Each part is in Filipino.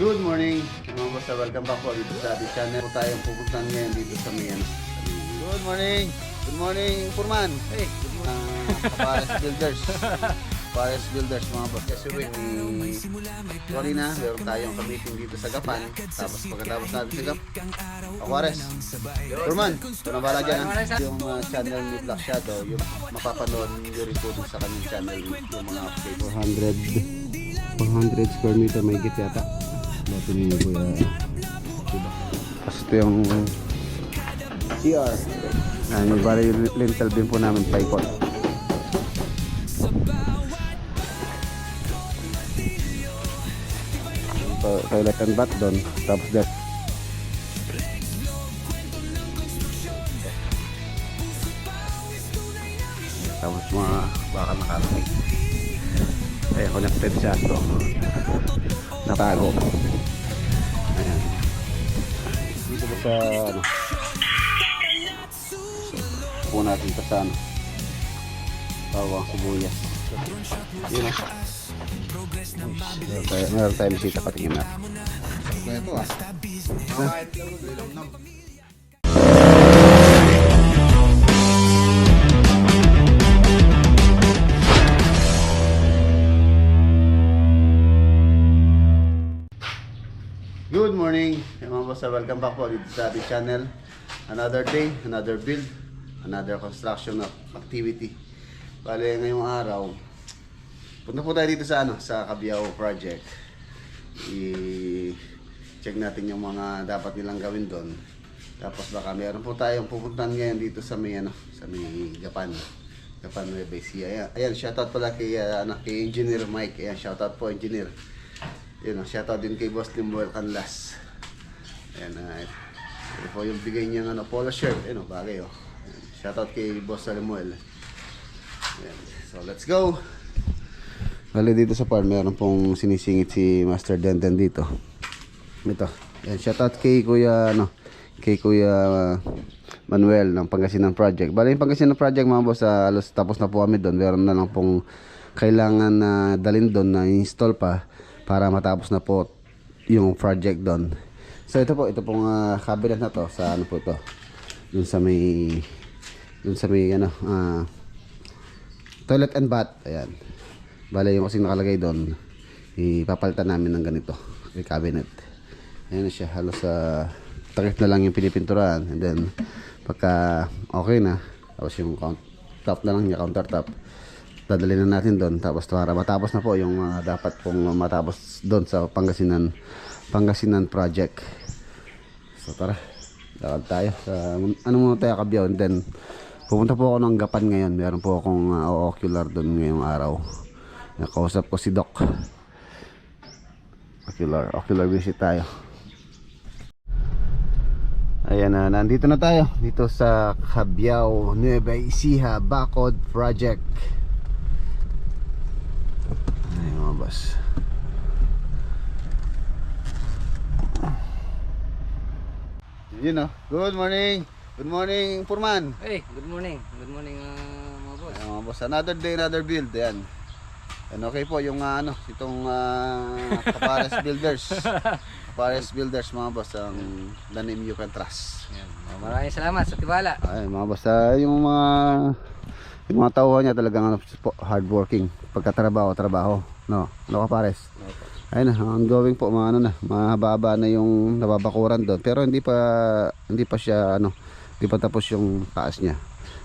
Good morning mga boss, welcome back po dito sa ating channel. Po tayong pupuntahan ngayon dito sa Mayan. Good morning! Good morning, Purman! Hey! Good morning! Pares Builders. Pares Builders mga boss. Kasi sorry na, meron tayong meeting dito sa Gapan. Tapos pagkatapos natin sa Gapan, Pares. Purman, ito na bala dyan ha. Yung channel ni Black Shadow, yung mapapanood nyo rin po sa kanyang channel yung mga update. 400 square meter may git yata. Dati ninyo po yung tapos ito yung CR. Yung bali lintel beam po namin paikot. Toilet and bath doon. Tapos that tapos mga bakal nakalagay. Connected siya to. Natago. Ayan. Dito po sa ano. Po natin ito sa ano. Bawang sibuyas. Yun o. Meron tayo bisita, patingin natin. Ito ah. Good morning mga boss, welcome back po dito sa ating channel. Another day, another build, another construction of activity. Bale ngayong araw punta po tayo dito sa ano, sa Cabiao project. I-check natin yung mga dapat nilang gawin doon. Tapos baka meron po tayong pupuntahan ngayon dito sa may ano, sa may Gapan. Gapan Nueva Ecija. Ayan, shoutout pala kay kay Engineer Mike. Ayan, shoutout po Engineer. Yun, shoutout din kay Boss Limuel Canlas. Ayan, ito po yung bigay niyang polo shirt. Ayan, bagay oh. Ayan, shoutout kay Boss Limuel. Ayan, so let's go. Bali dito sa farm, meron pong sinisingit si Master Denden dito. Ito. Ayan, shoutout kay Kuya Manuel ng Pangasinan Project. Bali yung Pangasinan Project mga boss, alos tapos na po kami doon. Meron na lang pong kailangan na dalhin doon na install pa para matapos na po yung project doon. So ito pong cabinet na to sa ano po ito. Dun sa may toilet and bath. Ayan. Bale yung kasing nakalagay doon, ipapalitan namin ng ganito, yung cabinet. Ayan na siya, halos takip na lang yung pinipinturahan. And then pagka okay na, tapos yung top na lang niya, countertop, dadalhin na natin doon. Tapos para matapos na po yung dapat pong matapos doon sa Pangasinan project. So tara, lakad tayo sa ano muna tayo, Cabiao. And then pupunta po ako ng Gapan ngayon. Meron po akong ocular doon ngayong araw. Nakausap ko si Doc. Ocular visit tayo. Ayan na, nandito na tayo dito sa Cabiao Nueva Ecija Bacod project. Ay mga boss. Yun o. Good morning. Good morning, Purman. Hey, good morning. Good morning mga boss. Ay, mga boss, another day, another build. Ayan. And okay po yung itong Pares Builders. Pares Builders mga boss, ang the name you can trust. Yan. Maraming salamat sa tiwala. Ay mga boss, yung mga tauhan niya talagang hardworking. Pagkatrabaho, no ka Pares. Ayun na, ongoing po mga mahaba na yung nababakuran doon. Pero hindi pa tapos yung taas niya.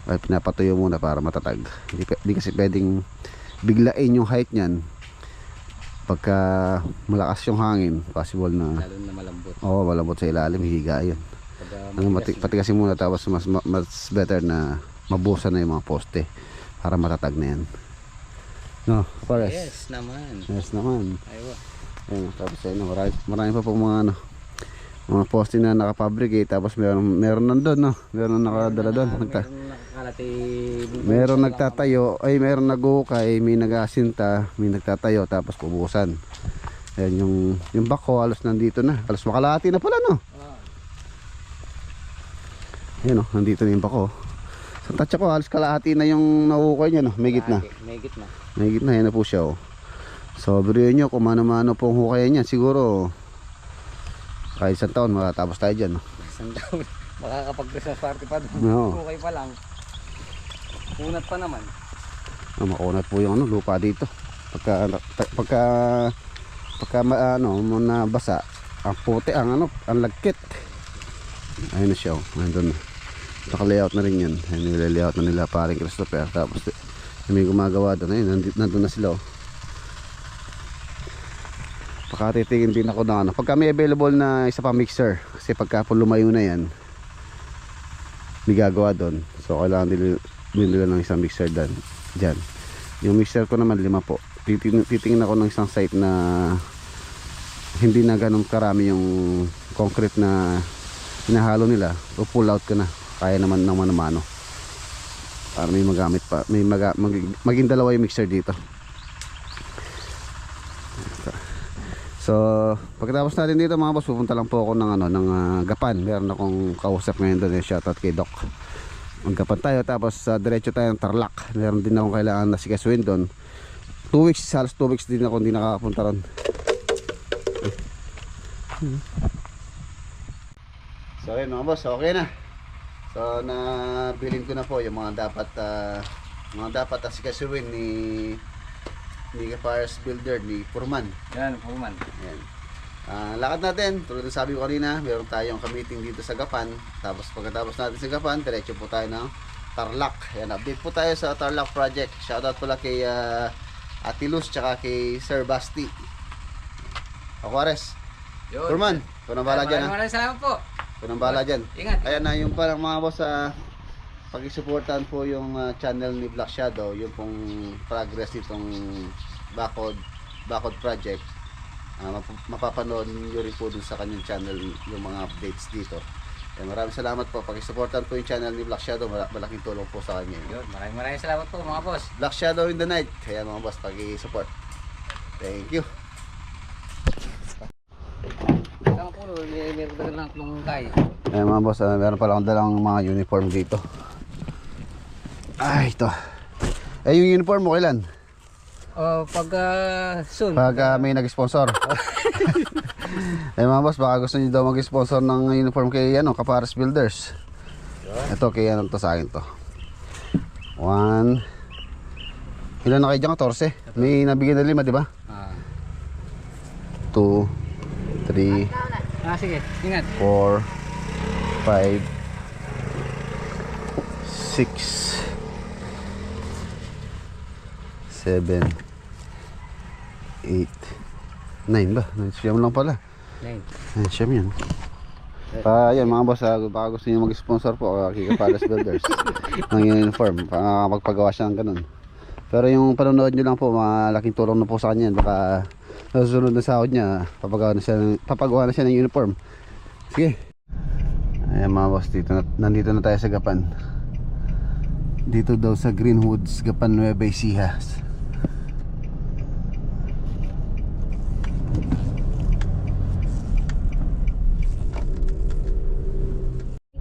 Ay, pinapatuyo muna para matatag. Hindi kasi pwedeng biglain yung height niyan. Pagka malakas yung hangin, possible na Lalo na malambot. Oo, malambot sa ilalim, hihiga yun. Patigasin muna, tapos mas better na mabusan na yung mga poste para matatag na yan. No, Pares? Yes naman. Yes naman. Aywa. Ayun, tapos ayun, marami pa pong mga poste na nakapabricate. Tapos meron nandun, no? Meron nakadala doon. Meron nagtatayo, ay meron nag-ukay, may nag-asinta, may nagtatayo, tapos pubusan. Ayan, yung bako halos nandito na. Halos makalahati na pala, no? Ayan o, nandito na yung bako. Sa tatsa ko, halos kalahati na yung naukay niya, no? May gitna. May gitna, yan na po siya, oh. So, buriyan nyo kung mano-mano pong hukayan niya. Siguro Kahit isang taon, makatapos tayo dyan. No? Isang taon. Makakapag-Christmas party pa doon. Oo. Okay pa lang. Kunat pa naman. Makunat po yung lupa dito. Pagka muna basa, ang puti, ang lagkit. Ayun na siya. Nandun. Naka-layout na rin yan. Ayun, nila-layout na nila paring Christopher. Tapos may gumagawa doon. Ayun, nandun na sila. Pakatitingin din ako na pagka may available na isa pa mixer, kasi pagka po lumayo na yan, may gagawa doon. So kailangan nila ng isang mixer dyan. Yung mixer ko naman 5 po. Titingin ako ng isang site na hindi na ganun karami yung concrete na hinahalo nila. So pull out ko na. Kaya naman ng mano-mano. Para may magamit pa. Maging 2 yung mixer dito. So, pagkatapos natin dito mga boss, pupunta lang po ako ng Gapan. Meron akong kausap ngayon doon, shoutout kay Doc. Mag-Gapan tayo, tapos diretso tayo ng Tarlac. Meron din akong kailangan na sikasuin doon. 2 weeks, halos 2 weeks din ako hindi nakakapunta ron. So ayun mga boss, okay na. So nabilin ko na po yung mga dapat asikasuin ni Kapars Builder, ni Purman. Yan, Purman. Ayan. Lakad natin, tulad ng sabi ko kanina, meron tayong meeting dito sa Gapan. Tapos pagkatapos natin sa Gapan, diretso po tayo ng Tarlac. Ayan, update po tayo sa Tarlac project. Shoutout pala kay Ate Luz, tsaka kay Sir Basti. Aquares. Purman, ito nang bala dyan. Maraming salamat po. Ito nang bala dyan. Ingat. Ayan na, yung parang mga boss, pag-supportan po yung channel ni Black Shadow, yung pong progress nitong Bakod project. Mapapanood nyo rin po dun sa kanyang channel yung mga updates dito. Maraming salamat po. Pag-supportan po yung channel ni Black Shadow, malaking tulong po sa kanya. Yun, maraming salamat po mga boss. Black Shadow in the night. Kaya mga boss, pag-i-support. Thank you. Tama po, meron dagal ng tlungkay. Ayan mga boss, meron pala akong dalang mga uniform dito. Ay, ito. Yung uniform mo kailan? Pag soon. Pag may nag-sponsor. Mga boss, baka gusto niyo daw mag-sponsor ng uniform kay Kaparas Builders. Ito kay to sa akin to. 1. Ilan na kayo dyan? 14. May nabigyan na 5, di ba? 2 3 sige, ingat. 4 5 6 7 8 9 ba? Siyam lang pala. 9. Siyam yan. Yan mga boss, baka gusto nyo mag-sponsor po kay Kaparas Builders ng uniform, magpagawa siya ng ganun. Pero yung panonood nyo lang po, malaking tulong na po sa kanya. Baka nasusunod na sahod niya, papagawa na siya ng uniform. Sige. Ayan mga boss, nandito na tayo sa Gapan. Dito daw sa Greenwoods, Gapan, Nueva Ecija.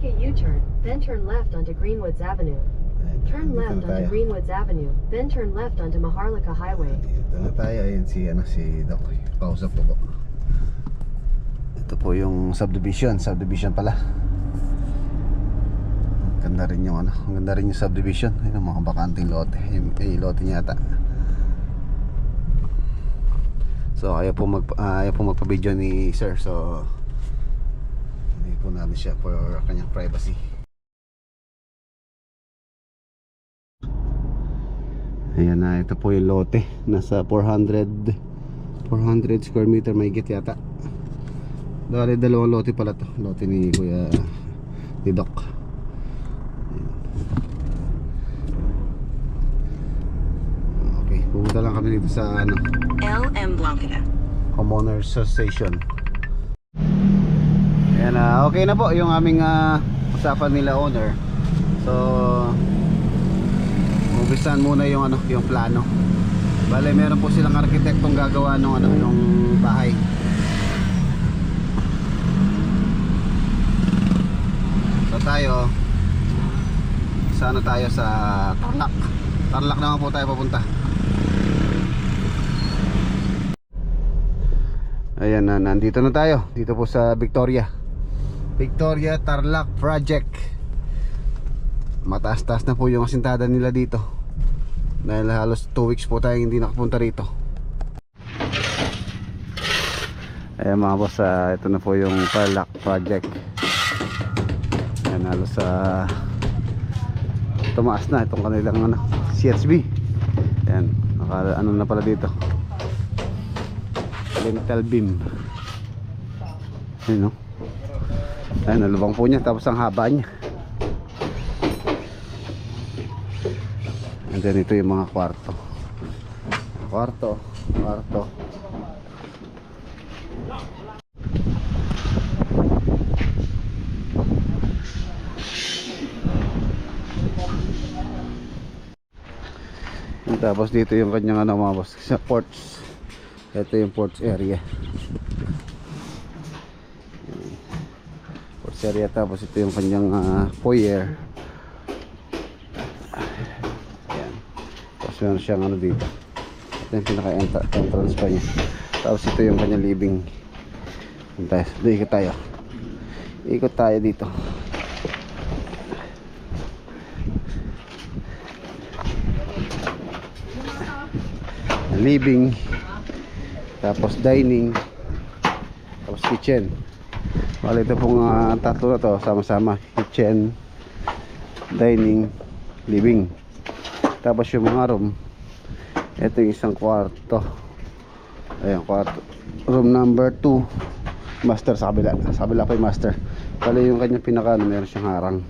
Take a U-turn, then turn left onto Greenwoods Avenue. Turn left onto Greenwoods Avenue, then turn left onto Maharlika Highway. Dito na tayo. Ayan si Doc. Kausap ko po. Ito po yung subdivision pala. Ganda rin yung ganda rin yung subdivision. Ayun ang mga bakanting lote. Lote niya ata. So ayaw po magpa-video ni sir. So hindi po namin siya for kanyang privacy. Ayan na, ito po yung lote. Nasa 400 square meter may git yata. Dali, 2 lote pala to. Lote ni Kuya ni Doc. Okay, pumunta lang kami dito sa LM Blancada. Homeowners Association. Ayan, okay na po yung aming usapan nila owner. So umpisahan muna yung yung plano. Bale, meron po silang arkitektong gagawa ng yung bahay. So tayo tayo sa Tarlac. Tarlac naman po tayo papunta. Ayan na, nandito na tayo. Dito po sa Victoria Tarlac Project. Mataas-taas na po yung asintada nila dito. Dahil halos 2 weeks po tayong hindi nakapunta rito. Ayan mga boss, ito na po yung Tarlac Project. Ayan, halos tumaas na itong kanilang CHB. Ayan, ano na pala dito, lintel beam. Ayan, no? Ayan, nalubang po niya, tapos ang haba niya. And then ito yung mga kwarto. And tapos dito yung kanyang mga boss, sa ports. Ito yung ports area. Ports area, tapos ito yung kanyang foyer. Ayan. Tapos meron siyang dito. Ito yung pinaka-entrance pa niya. Tapos ito yung kanyang living. Ikot tayo dito. Living, tapos dining, tapos kitchen. Wala, ito pong tatlo na to sama-sama, kitchen, dining, living. Tapos yung mga room, ito yung isang kwarto. Ayan, kwarto, room number 2, master sa kabila pa yung master. Pala yung kanyang pinaka, meron siyang harang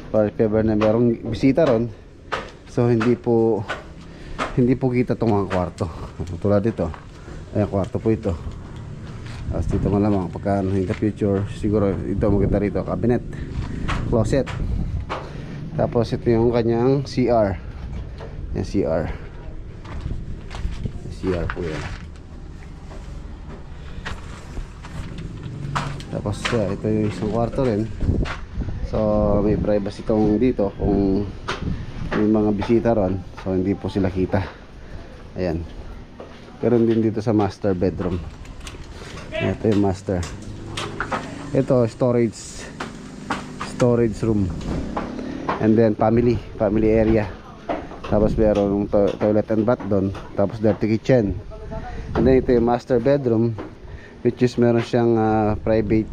para if ever na merong bisita ron, so hindi po kita itong mga kwarto. Tulad dito, ayan, kwarto po ito. Tapos dito malamang pagka in the future, siguro ito maganda rito, cabinet, closet. Tapos ito yung kanyang CR. Yan, CR po yan. Tapos ito yung isang kwarto rin. So may privacy itong dito kung may mga bisita ron, so hindi po sila kita. Ayan. Pero din dito sa master bedroom. Ito yung master. Ito storage room. And then family area. Tapos meron toilet and bath doon. Tapos dirty kitchen. And then ito yung master bedroom, which is meron siyang private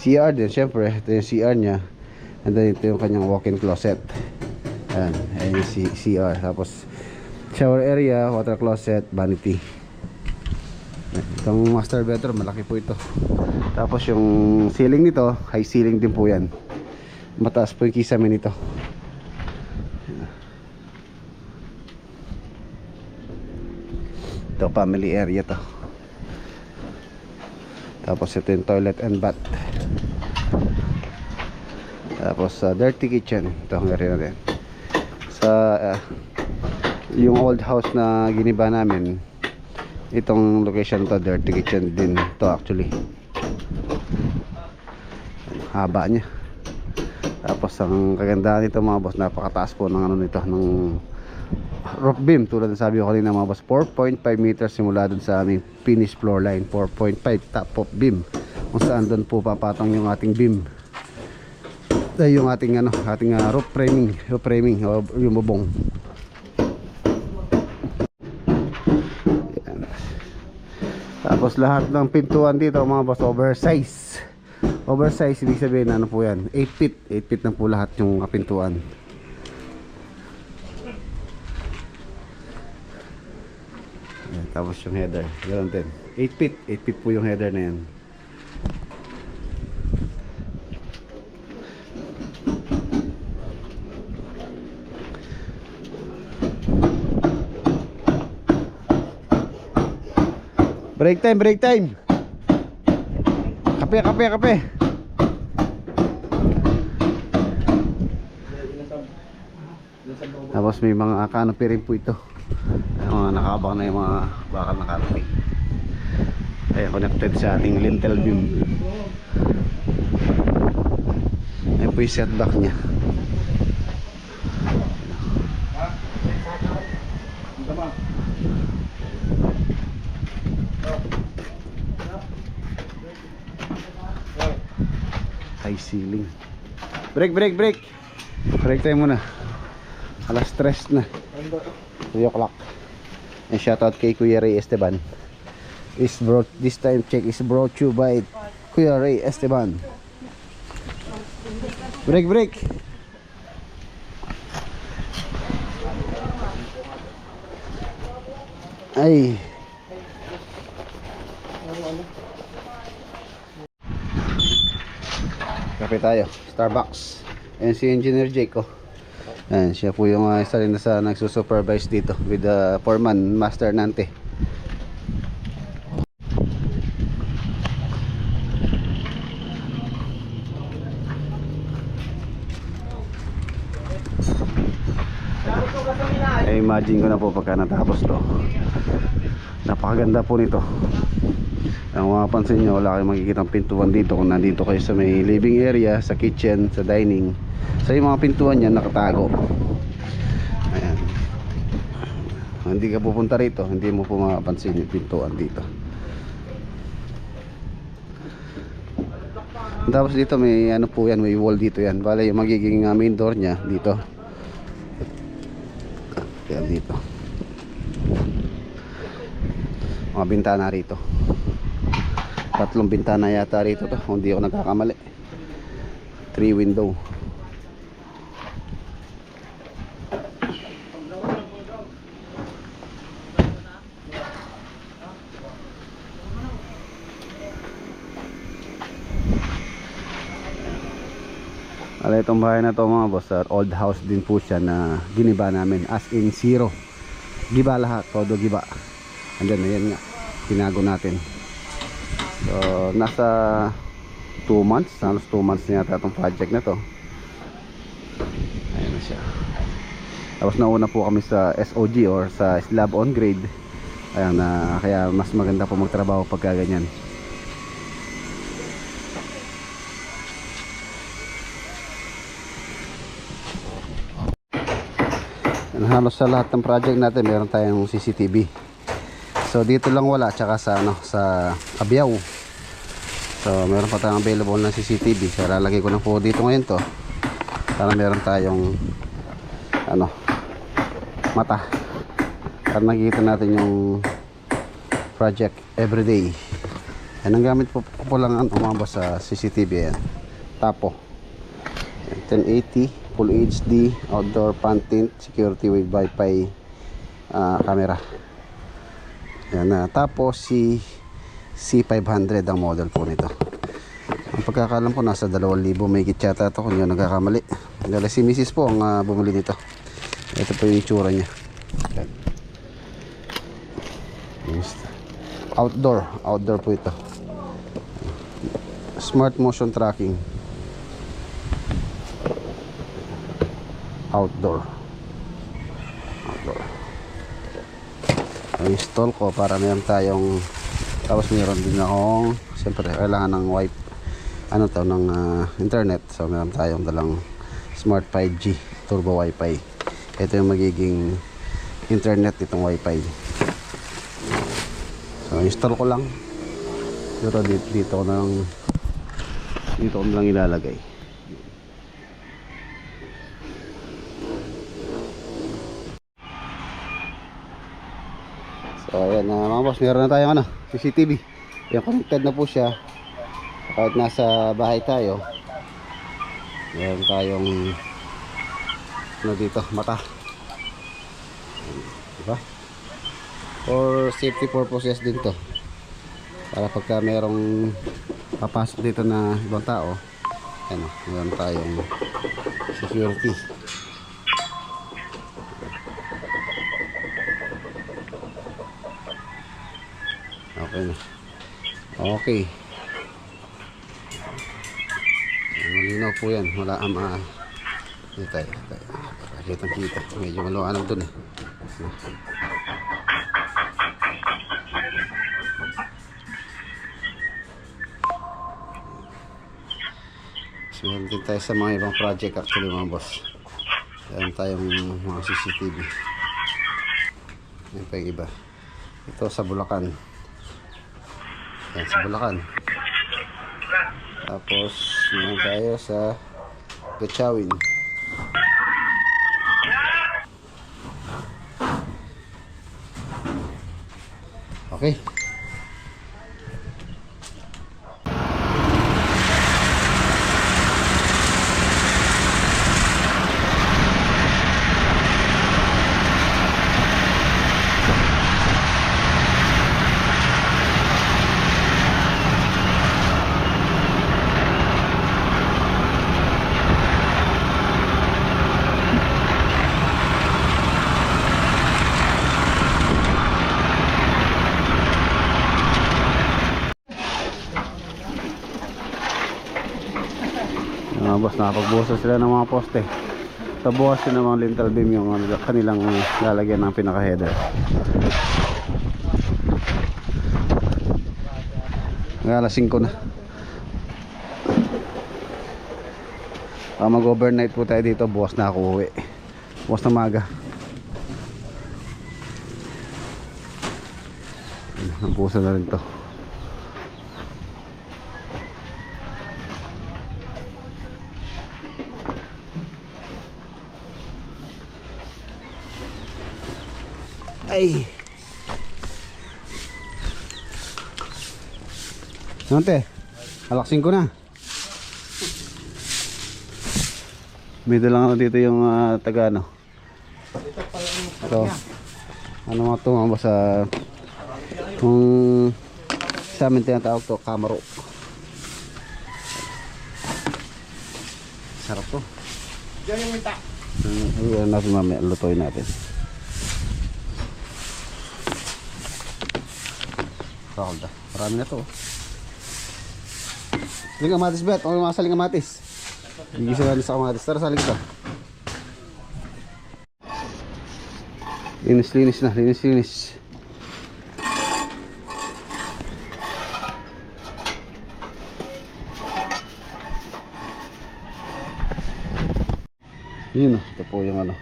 CR din. Syempre ito yung CR nya. And then ito yung kanyang walk-in closet. Ayan yung CR. Tapos shower area, water closet, vanity. Itong master bedroom, malaki po ito. Tapos yung ceiling nito, high ceiling din po yan. Mataas po yung kisame nito. Ito family area to. Tapos ito yung toilet and bath. Tapos dirty kitchen. Ito ang area natin. Sa yung old house na giniba namin, itong location to, dirty kitchen din to actually. Haba niya. Tapos ang kagandahan nito mga boss, napakataas po ng nito, ng roof beam. Tulad ng sabi ko kanina mga boss, 4.5 meters simula dun sa aming finished floor line. 4.5 top of beam, kung saan dun po papatong yung ating beam, yung ating roof framing o yung bubong. Yan. Tapos lahat ng pintuan dito mga boss, oversize, ibig sabihin po yan, 8 feet na po lahat yung pintuan. Yan. Tapos yung header, ganoon din, 8 feet po yung header na yan. Break time. Kape. Tapos may mga canopy rin po ito. Mga nakabang na yung mga bakal na canopy. Ayan, connected sa ating lintel beam. Ayan po yung setback nya. high ceiling. Break. Break tayo muna. Alas 3 na. 3 o'clock. And shoutout kay Kuya Ray Esteban. This time check is brought to you by Kuya Ray Esteban. Break. Ay. Kape tayo. Starbucks. Ayan si Engineer Jake, oh. Ayan, siya po yung isa rin na sa nagsusupervise dito with the foreman, Master Nante. Imagine ko na po pagka natapos to. Napakaganda po nito. Ang mapapansin nyo, wala kayong makikitang pintuan dito kung nandito kayo sa may living area, sa kitchen, sa dining. So yung mga pintuan yan nakatago. Ayan. Hindi ka pupunta rito, hindi mo po mapapansin yung pintuan dito. Tapos dito may ano po yan, may wall dito yan. Bale yung magiging main door nya dito. Yan dito. Mga bintana rito. 3 bintana yata rito to, kung di ako nagkakamali. 3 window. Ala, itong bahay na to mga boss, old house din po siya na giniba namin, as in zero. Giba lahat, todo giba. Andyan na yan nga, tinago natin. So nasa 2 months, halos 2 months na yata itong project na to. Ayan na siya. Tapos nauna po kami sa SOG or sa slab on grade. Ayan na, kaya mas maganda po magtrabaho pagka ganyan. Halos sa lahat ng project natin meron tayong CCTV. So dito lang wala, tsaka sa ano, sa Cabiao. So meron pa tayong available na CCTV. So lalagay ko na po dito ngayon to para meron tayong ano, mata para nakikita natin yung project everyday. Yan ang gamit po lang ang umabas sa CCTV. Yan, Tapo 1080 Full HD, outdoor pan tint, security with Wi-Fi camera. Yan na. Tapos si C500 ang model po nito. Ang pagkakalam ko nasa 2,000 may yata ito kung yun nagkakamali. Dahil si Mrs. po ang bumili nito. Ito po yung itsura niya. Outdoor po ito. Smart motion tracking. Outdoor. Install ko para meron tayong, tapos meron din akong, siyempre kailangan ng wifi, ano to, ng internet. So meron tayong dalang smart 5G turbo wifi. Ito yung magiging internet itong wifi. So install ko lang, pero dito ko na lang ilalagay. So ayan mga boss, meron na tayong ano, CCTV. Yan, connected na po siya. Kahit nasa bahay tayo, meron tayong ano dito, mata. Diba? For safety purposes din to. Para pagka merong papasok dito na ibang tao, ano, meron tayong security. Okay na. Okay. Malinaw po yan. Wala dito tayo. Kitang-kita. Medyo maluwanag dun eh. So, meron din tayo sa mga ibang project actually mga boss. Meron tayong mga CCTV. Yan pa yung iba. Ito sa Bulacan. Yan sa Bulacan. Tapos, naman tayo sa Gachawin. Okay. Mga boss, nakapagbuhos sila ng mga poste. Sa buhos yun ng mga lintel beam yung kanilang lalagyan ng pinaka header. Alas 5 na. Mag overnight po tayo dito. Bukas na ako uwi. Bukas na maga. Nabuhusan na rin to. Ay. Nante, alaksin ko na. Medyo lang ano dito yung taga ano. Ito. Ano mga ito mga sa kung sa amin tinatawag to kamaro. Sarap to. Diyan yung minta. Ayan natin mamaya, lutuin natin. Roda. Marami na to. Saling kamatis, Bet. Ano yung mga saling kamatis? Gigisa na sa kamatis. Tara, saling ka. Linis na. Linis. Yun o. Ito po yung ano.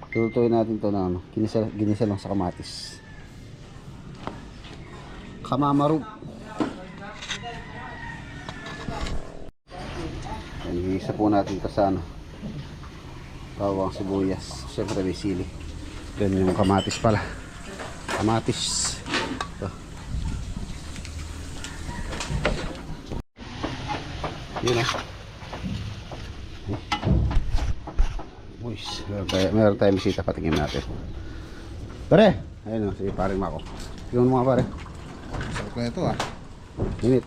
Tulutuin natin to na ano. Ginisa lang sa kamatis. Kamamaru. Isa po natin ito sa ano, bawang sibuyas, syempre may sili. Then yung kamatis pala, kamatis ito. Yun ah. Meron tayong bisita, patingin natin. Pare, ayun o, sige paring Mako. Tignan mo mga pare. Sarap na ito ah. Init.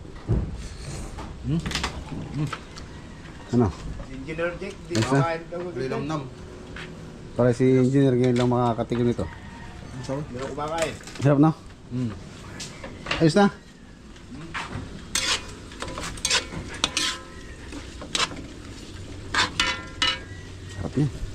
Ano? Engineer Jake, di Ayos na? makain daw. Linamnam. Para si engineer ngayon lang makakatigil nito. Sorry? Hindi ako kumakain. Hirap na? Ayos na? Sarap niya.